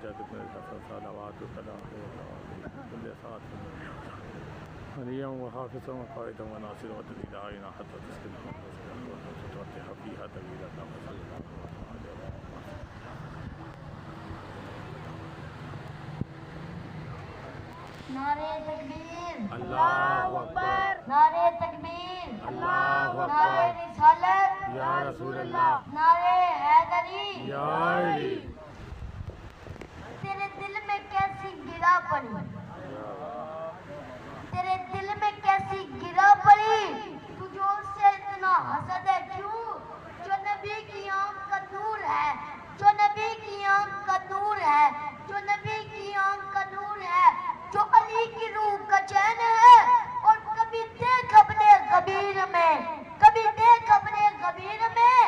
حاجات من الحسن صلواتك لا كل ساعة هنيا وحافظا وقائدا وناصرا وتزيد علينا حتى تسكنها وتفتح فيها طويلا وصلى الله عليه وسلم. نعرے تکبیر، اللہ اکبر، نعرے تکبیر، اللہ نعرے اکبر، رسالت، یا رسول اللہ، نعرے حیدری. یا علی. تیرے دل میں کیسی گرا پڑی، تیرے دل میں کیسی گرا پڑی، تجھے اس سے اتنا حسد ہے کیوں؟ جو نبی کی آنکھ کا نور ہے، جو نبی کی آنکھ کا نور ہے، جو نبی کی آنکھ کا نور ہے، جو علی کی روح کا چین ہے. اور کبھی دیکھ اپنے غبیر میں، کبھی دیکھ اپنے غبیر میں،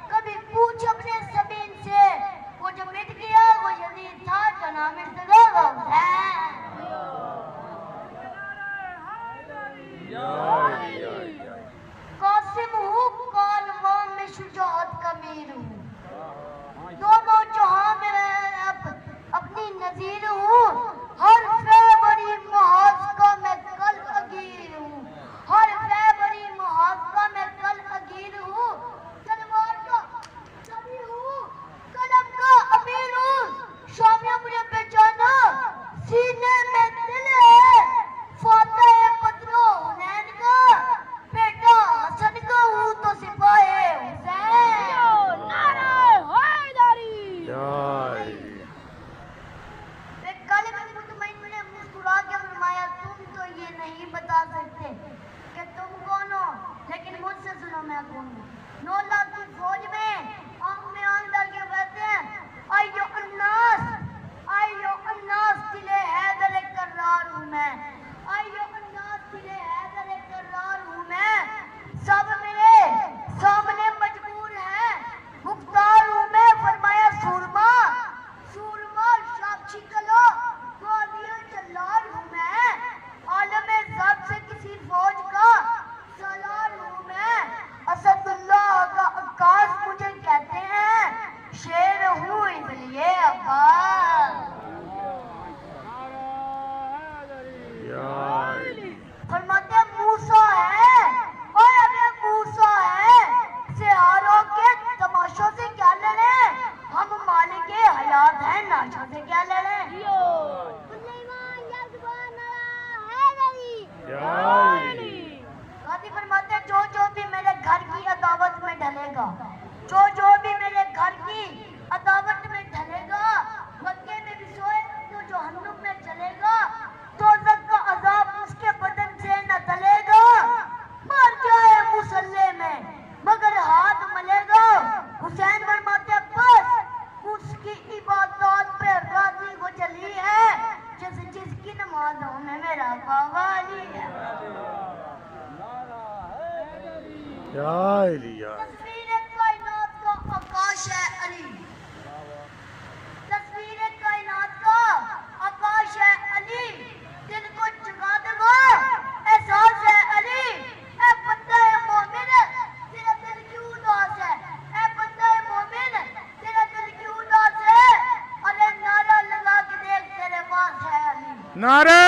کبھی پوچھ اپنے زمین سے، وہ جو مٹ گیا وہ یزید تھا جو نام ارتضیٰ حسین. قاسم ہوں کالواں میں شجاعت کا میر ہوں، دونوں جہاں میں اپنی نظیر ہوں. ہر فیبری محاذ کا میں کل اگیر ہوں، ہر فیبری محاذ کا میں کل اگیر ہوں. تلوار کا سبھی ہوں، قلم کا امیر ہوں. شامیہ مجھے پہچانا، سینے میں دل ہے فاتح بدر و حنین کا، بیٹا حسن کا ہوں تو سپاہ حسین. نعرہ حیدری. قلب مطمئن نے مسکرا کے فرمایا تم تو یہ نہیں بتا سکتے کہ تم کون ہو، لیکن مجھ سے سنو میں کون ہوں. 9 لاکھ کی فوج میں آنکھ ڈال کے کہتے ہیں ایو الناس، ایو الناس دل حیدر کرار ہوں میں، ایو الناس دل حیدر کرار ہوں میں. سب میرے سامنے مجبور ہیں، مختار ہوں میں. فرمایا سورما، سورما شاکشی کلو گوادیر جلال ہوں میں. عالم ذات سے کسی فوج کا سالار ہوں میں. اسد اللہ کا عکاس مجھے کہتے ہیں، شیر ہوں اس لیے عکاس. فرماتے ہیں موسیٰ ہے، اور اگر موسیٰ ہے سہاروں کے تماشوں سے کیا لڑیں، ہم مالک حیات ہیں ناشوں سے کیا لڑیں. قاضی فرماتے ہیں جو بھی میرے گھر کی عداوت میں ڈھلے گا، جو بھی میرے گھر کی عداوت میں ڈھلے گا، مکے میں بھی سوئے تو جہنم میں چلے گا. دوزخ کا عذاب اس کے بدن سے نہ تلے گا، مر جائے مسلح میں مگر ہاتھ ملے گا. حسین فرماتے ہیں بس اس کی عبادات پہ راضی وہ چلی ہے جس کی نمازوں میں میرا قوالی ہے. تصویر کائنات کا آکاش ہے علی، تصویر کائنات کا آکاش ہے علی. دل کو جگا دو احساس ہے علی. اے بندہ مومن تیرا دل کیوں اداس ہے، اے بندہ مومن تیرا دل کیوں اداس ہے. ارے نعرہ لگا کے دیکھ تیرے پاس ہے علی. نعرہ